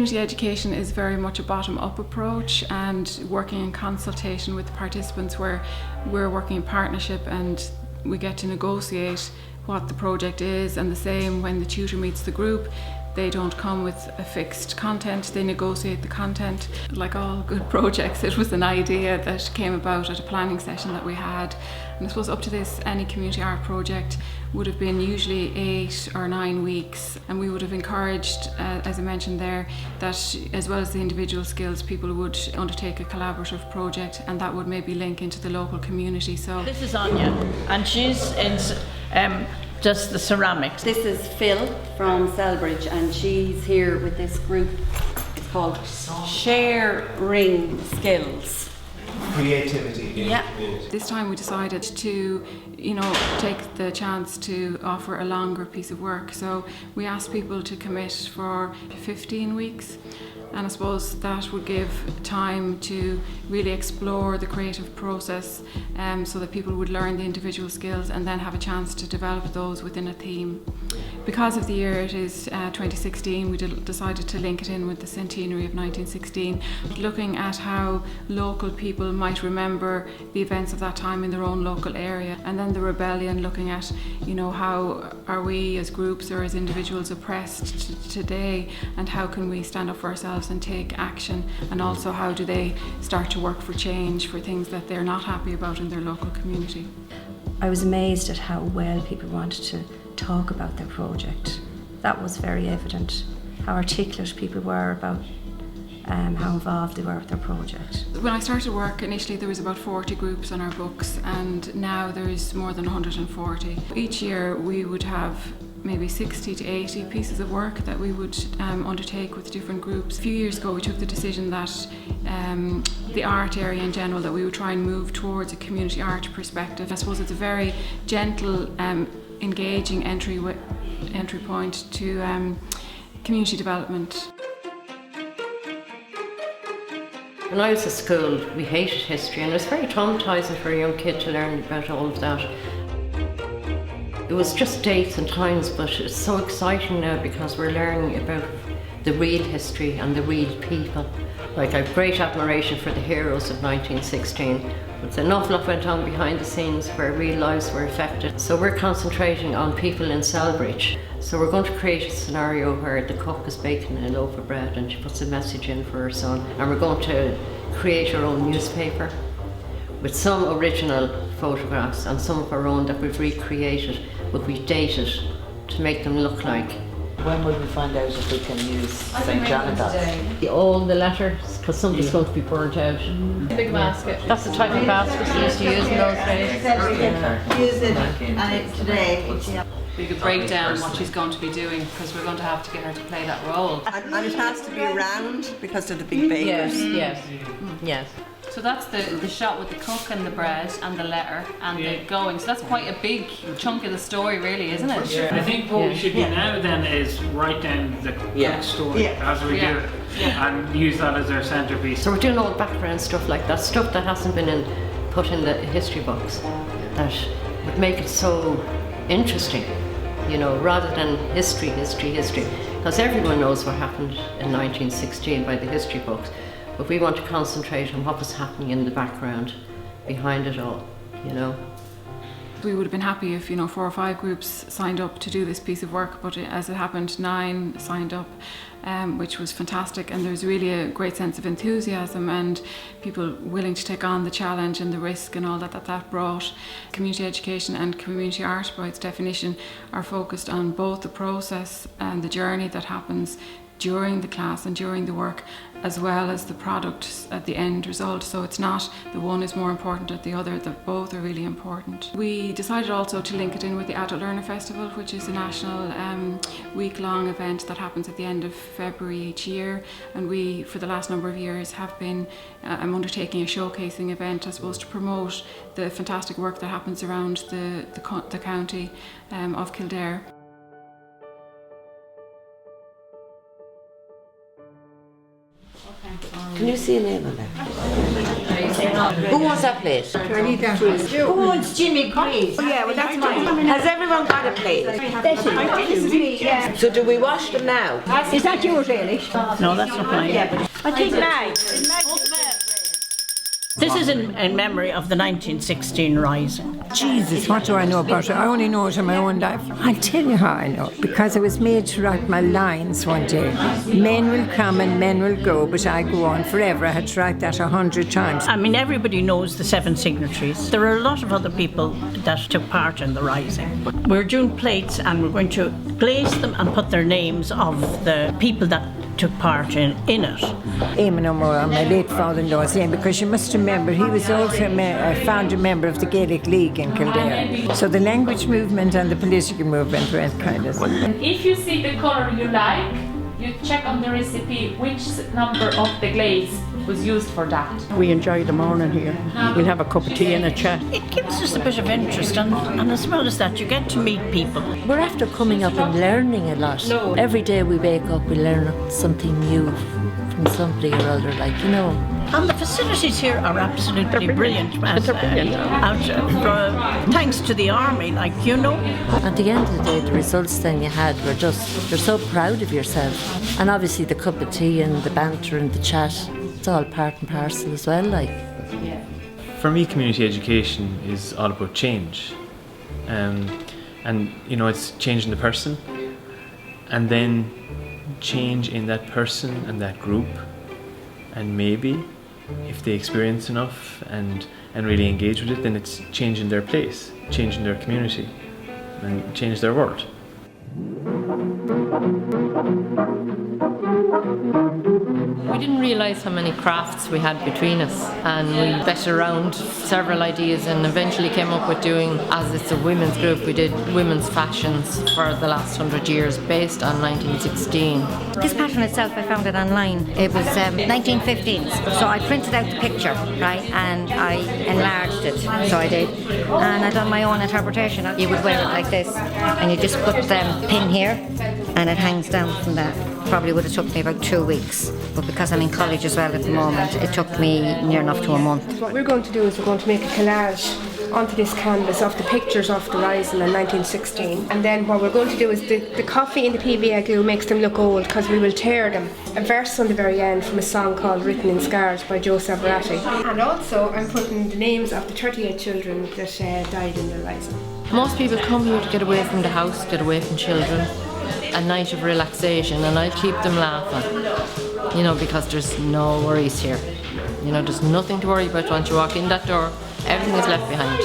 Community education is very much a bottom-up approach and working in consultation with the participants, where we're working in partnership and we get to negotiate what the project is, and the same when the tutor meets the group. They don't come with a fixed content, they negotiate the content. Like all good projects, it was an idea that came about at a planning session that we had. And I suppose up to this, any community art project would have been usually 8 or 9 weeks, and we would have encouraged, as I mentioned there, that as well as the individual skills, people would undertake a collaborative project, and that would maybe link into the local community. So this is Anya, and she's in just the ceramics. This is Phil from Selbridge, and she's here with this group. It's called Sharing Skills. Creativity in the community. This time we decided to, take the chance to offer a longer piece of work. So we asked people to commit for 15 weeks. And I suppose that would give time to really explore the creative process, so that people would learn the individual skills and then have a chance to develop those within a theme. Because of the year it is 2016, we decided to link it in with the centenary of 1916, looking at how local people might remember the events of that time in their own local area. And then the rebellion, looking at, how are we as groups or as individuals oppressed today, and how can we stand up for ourselves and take action, and also how do they start to work for change for things that they're not happy about in their local community. I was amazed at how well people wanted to talk about their project. That was very evident, how articulate people were about how involved they were with their project. When I started work, initially there was about 40 groups on our books, and now there's more than 140. Each year we would have maybe 60 to 80 pieces of work that we would undertake with different groups. A few years ago we took the decision that the art area in general, that we would try and move towards a community art perspective. I suppose it's a very gentle, engaging entry point to community development. When I was at school, we hated history, and it was very traumatising for a young kid to learn about all of that. It was just dates and times, but it's so exciting now because we're learning about the real history and the real people. Like, I have great admiration for the heroes of 1916, but an awful lot went on behind the scenes where real lives were affected. So we're concentrating on people in Selbridge. So we're going to create a scenario where the cook is baking a loaf of bread and she puts a message in for her son, and we're going to create our own newspaper with some original photographs and some of our own that we've recreated, but we dated to make them look like. When will we find out if we can use St. Jonathan's? All the letters, because somebody's going to be burnt out. Big basket. That's the type of basket we used to use in those days. Use it, and today. We could break down what she's going to be doing, because we're going to have to get her to play that role. And it has to be round because of the big bakers. Yes. So that's the shot with the cook and the bread and the letter and the going. So that's quite a big chunk of the story, really, isn't it? Yeah. I think what we should do now then is write down the cook story as we do it, and use that as our centrepiece. So we're doing all the background stuff like that, stuff that hasn't been put in the history books, that would make it so interesting, rather than history. Because everyone knows what happened in 1916 by the history books. But we want to concentrate on what was happening in the background behind it all, We would have been happy if, 4 or 5 groups signed up to do this piece of work, but as it happened, 9 signed up, which was fantastic. And there's really a great sense of enthusiasm and people willing to take on the challenge and the risk and all that brought. Community education and community art, by its definition, are focused on both the process and the journey that happens during the class and during the work, as well as the product at the end result. So it's not the one is more important than the other, that both are really important. We decided also to link it in with the Adult Learner Festival, which is a national week-long event that happens at the end of February each year, and we, for the last number of years, have been undertaking a showcasing event, I suppose, to promote the fantastic work that happens around the county of Kildare. Can you see a name on that? Who wants that plate? Who wants Jimmy Greaves? Oh, yeah, well, that's mine. Has everyone got a plate? This is me, yeah. So do we wash them now? Is that yours, really? No, that's not mine. I think now. This is in memory of the 1916 Rising. Jesus, what do I know about it? I only know it in my own life. I'll tell you how I know. Because I was made to write my lines one day. Men will come and men will go, but I go on forever. I had to write that 100 times. I mean, everybody knows the 7 signatories. There are a lot of other people that took part in the Rising. We're doing plates and we're going to glaze them and put their names of the people that took part in it. Eamon O'Moore, my late father-in-law's name, because you must remember he was also a founder member of the Gaelic League in Kildare. So the language movement and the political movement were kind of... If you see the colour you like, you check on the recipe which number of the glaze was used for that. We enjoy the morning here. We'll have a cup of tea and a chat. It gives us a bit of interest, and as well as that, you get to meet people. We're after coming up and learning a lot. Every day we wake up, we learn something new from somebody or other, like, you know. And the facilities here are absolutely brilliant. Thanks to the army, like, you know. At the end of the day, the results then you had were just, you're so proud of yourself. And obviously the cup of tea and the banter and the chat, it's all part and parcel as well, like. For me, community education is all about change. And, you know, it's changing the person and then change in that person and that group. And maybe, if they experience enough and really engage with it, then it's changing their place, changing their community, and change their world. We didn't realise how many crafts we had between us, and we bet around several ideas and eventually came up with doing, as it's a women's group, we did women's fashions for the last 100 years based on 1916. This pattern itself, I found it online. It was 1915s, so I printed out the picture, right, and I enlarged it, so I did, and I done my own interpretation. You would wear it like this, and you just put the pin here, and it hangs down from that. Probably would have took me about 2 weeks, but because I'm in college as well at the moment, it took me near enough to a month. What we're going to do is we're going to make a collage onto this canvas of the pictures of the Rising in 1916, and then what we're going to do is the coffee and the PVA glue makes them look old because we will tear them. A verse on the very end from a song called Written in Scars by Joe Savarati. And also I'm putting the names of the 38 children that died in the Rising. Most people come here to get away from the house, get away from children, a night of relaxation, and I keep them laughing, you know, because there's no worries here. You know, there's nothing to worry about once you walk in that door. Everything is left behind.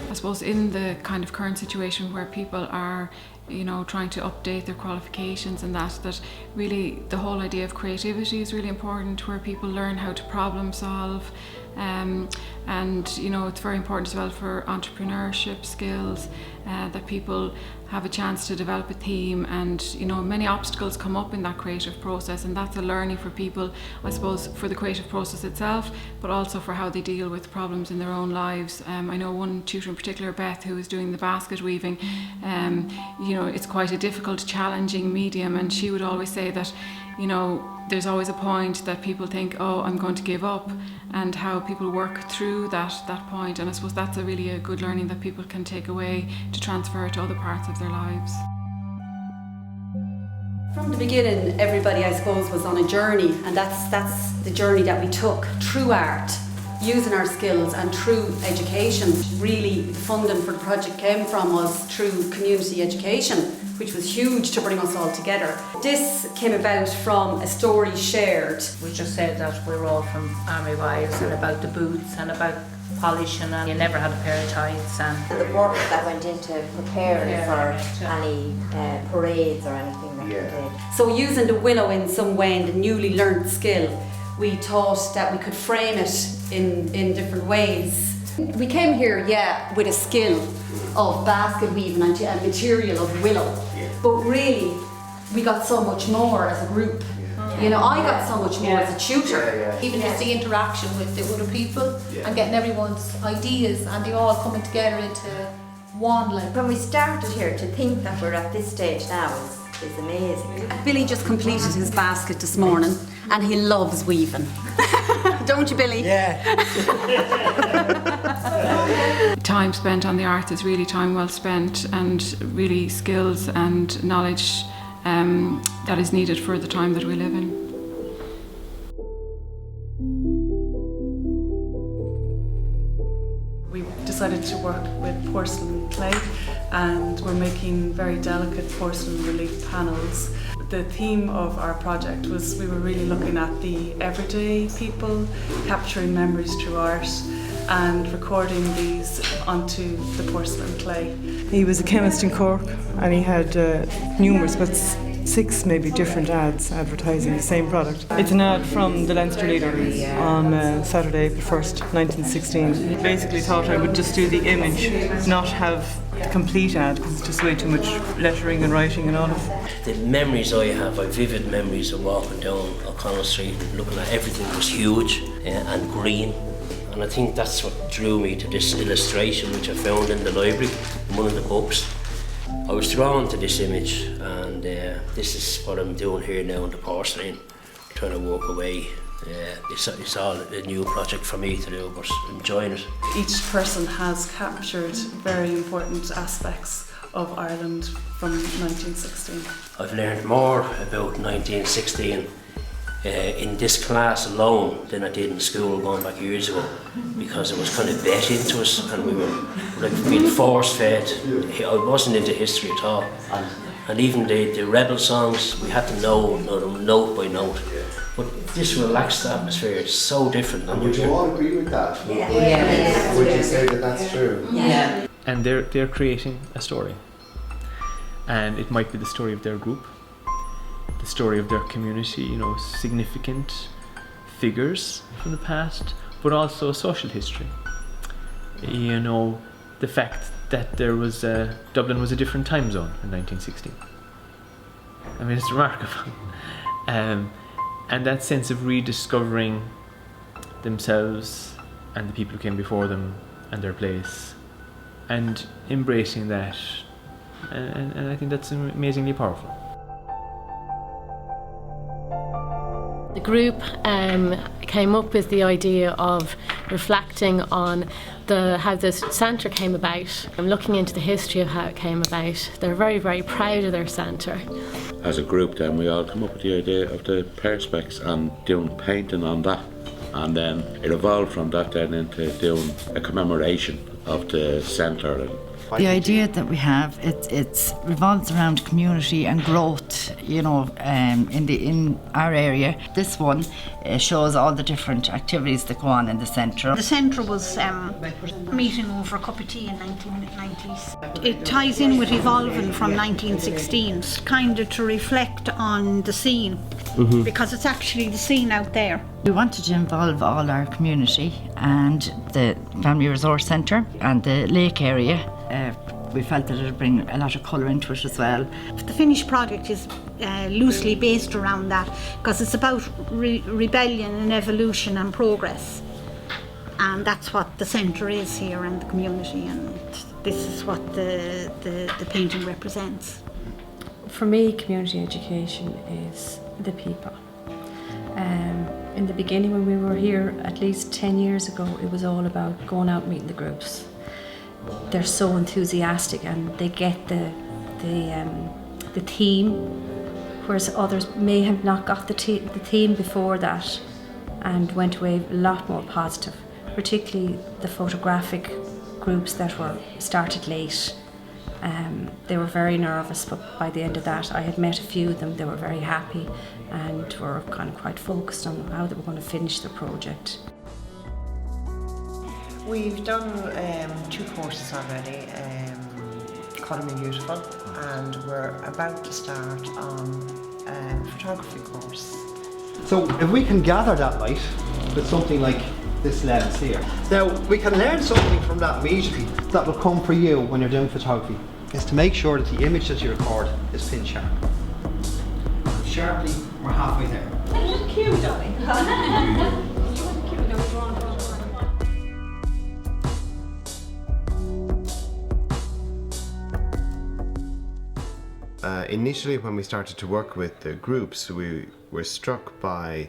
I suppose in the kind of current situation where people are, you know, trying to update their qualifications and that really the whole idea of creativity is really important, where people learn how to problem solve, and you know, it's very important as well for entrepreneurship skills, that people have a chance to develop a theme, and you know, many obstacles come up in that creative process, and that's a learning for people, I suppose, for the creative process itself, but also for how they deal with problems in their own lives. I know one tutor in particular, Beth, who is doing the basket weaving, you know, it's quite a difficult, challenging medium, and she would always say that, you know, there's always a point that people think, oh, I'm going to give up, and how people work through that point. And I suppose that's a really a good learning that people can take away to transfer to other parts of their lives. From the beginning, everybody, I suppose, was on a journey, and that's the journey that we took through art, using our skills and through education. Really, the funding for the project came from us through community education, which was huge to bring us all together. This came about from a story shared. We just said that we're all from army wives, and about the boots and about polishing, and you never had a pair of tights, and the work that went into preparing for any parades or anything that we did. So using the willow in some way, and the newly learnt skill, we thought that we could frame it in different ways. We came here, with a skill of basket weaving and material of willow, but really we got so much more as a group. You know, I got so much more as a tutor. Even just the interaction with the other people and getting everyone's ideas, and they all coming together into one. Like when we started here, to think that we're at this stage now is amazing. Billy just completed his basket this morning and he loves weaving. Don't you, Billy? Yeah. Time spent on the art is really time well spent, and really skills and knowledge that is needed for the time that we live in. We decided to work with porcelain clay, and we're making very delicate porcelain relief panels. The theme of our project was we were really looking at the everyday people, capturing memories through art and recording these onto the porcelain clay. He was a chemist in Cork, and he had numerous, but 6 maybe different ads advertising the same product. It's an ad from the Leinster Leader on Saturday, April 1st, 1916. Basically thought I would just do the image, not have the complete ad, because it's just way too much lettering and writing and all of. The memories I have, I have vivid memories of walking down O'Connell Street and looking at everything was huge and green. And I think that's what drew me to this illustration, which I found in the library, in one of the books. I was drawn to this image, and this is what I'm doing here now in the porcelain, trying to walk away. It's all a new project for me to do, but enjoying it. Each person has captured very important aspects of Ireland from 1916. I've learned more about 1916 in this class alone than I did in school going back years ago, because it was kind of bet into us and we were like being force fed. I wasn't into history at all, and even the rebel songs we had to know them note by note. But this relaxed atmosphere is so different. And would you all agree with that? Yeah. Would you say that that's true? Yeah. And they're creating a story, and it might be the story of their group, the story of their community, you know, significant figures from the past, but also social history. You know, the fact that there was Dublin was a different time zone in 1916. I mean, it's remarkable. And that sense of rediscovering themselves and the people who came before them and their place, and embracing that, and I think that's amazingly powerful. The group came up with the idea of reflecting on how the centre came about and looking into the history of how it came about. They're very, very proud of their centre. As a group then we all come up with the idea of the perspex and doing painting on that, and then it evolved from that then into doing a commemoration of the centre. The idea that we have, it revolves around community and growth, you know, in our area. This one shows all the different activities that go on in the centre. The centre was meeting over a cup of tea in 1990s. It ties in with evolving from 1916, kind of to reflect on the scene, because it's actually the scene out there. We wanted to involve all our community and the Family Resource Centre and the lake area. We felt that it would bring a lot of colour into it as well. The finished product is loosely based around that, because it's about rebellion and evolution and progress, and that's what the centre is here in the community, and this is what the painting represents. For me, community education is the people. In the beginning, when we were here at least 10 years ago, it was all about going out and meeting the groups. They're so enthusiastic and they get the theme, whereas others may have not got the theme before that and went away a lot more positive, particularly the photographic groups that were started late. They were very nervous, but by the end of that I had met a few of them. They were very happy and were kind of quite focused on how they were going to finish the project. We've done 2 courses already, Colour Me Beautiful, and we're about to start on a photography course. So if we can gather that light with something like this lens here, now we can learn something from that immediately that will come for you when you're doing photography, is to make sure that the image that you record is pin sharp. Sharply, we're halfway there. Isn't it cute, darling? Initially, when we started to work with the groups, we were struck by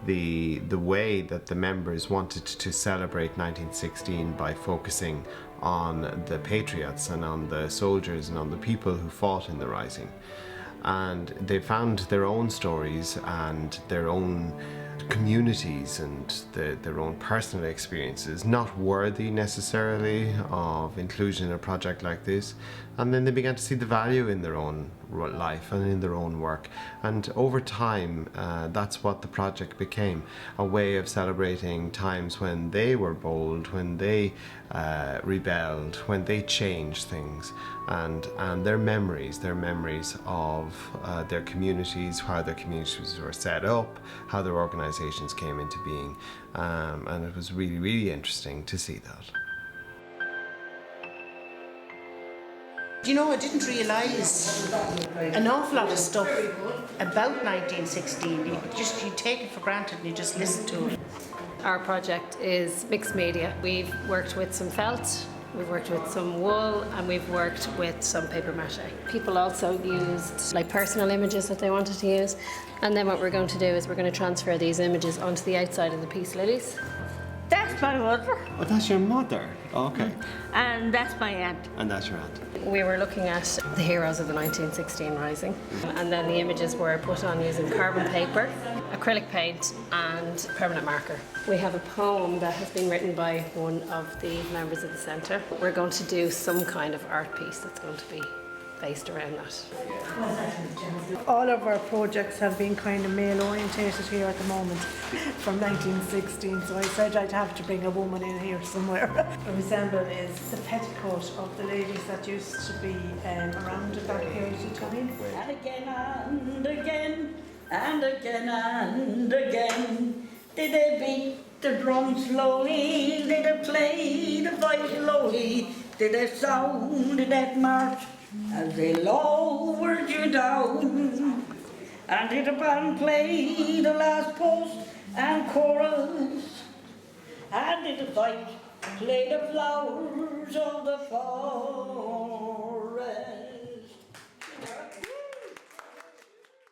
the way that the members wanted to celebrate 1916 by focusing on the patriots and on the soldiers and on the people who fought in the Rising. And they found their own stories and their own communities and their own personal experiences not worthy necessarily of inclusion in a project like this, and then they began to see the value in their own life and in their own work, and over time that's what the project became, a way of celebrating times when they were bold, when they rebelled, when they changed things, and their memories of their communities, how their communities were set up, how their organizations came into being, and it was really, really interesting to see that. You know, I didn't realise an awful lot of stuff about 1916. You take it for granted and you just listen to it. Our project is mixed media. We've worked with some felt, we've worked with some wool, and we've worked with some paper mache. People also used like personal images that they wanted to use, and then what we're going to do is we're going to transfer these images onto the outside of the peace lilies. That's my mother. Oh, that's your mother? Okay. And that's my aunt. And that's your aunt. We were looking at the heroes of the 1916 Rising, and then the images were put on using carbon paper, acrylic paint and permanent marker. We have a poem that has been written by one of the members of the centre. We're going to do some kind of art piece that's going to be based around that. All of our projects have been kind of male orientated here at the moment from 1916, so I said I'd have to bring a woman in here somewhere. The resemblance is the petticoat of the ladies that used to be around at that period of time. And again and again and again and again did they beat the drum slowly, did they play the violin slowly, did they sound that march as they lowered you down, and did the band play the last post and chorus, and did the fight play the flowers of the forest.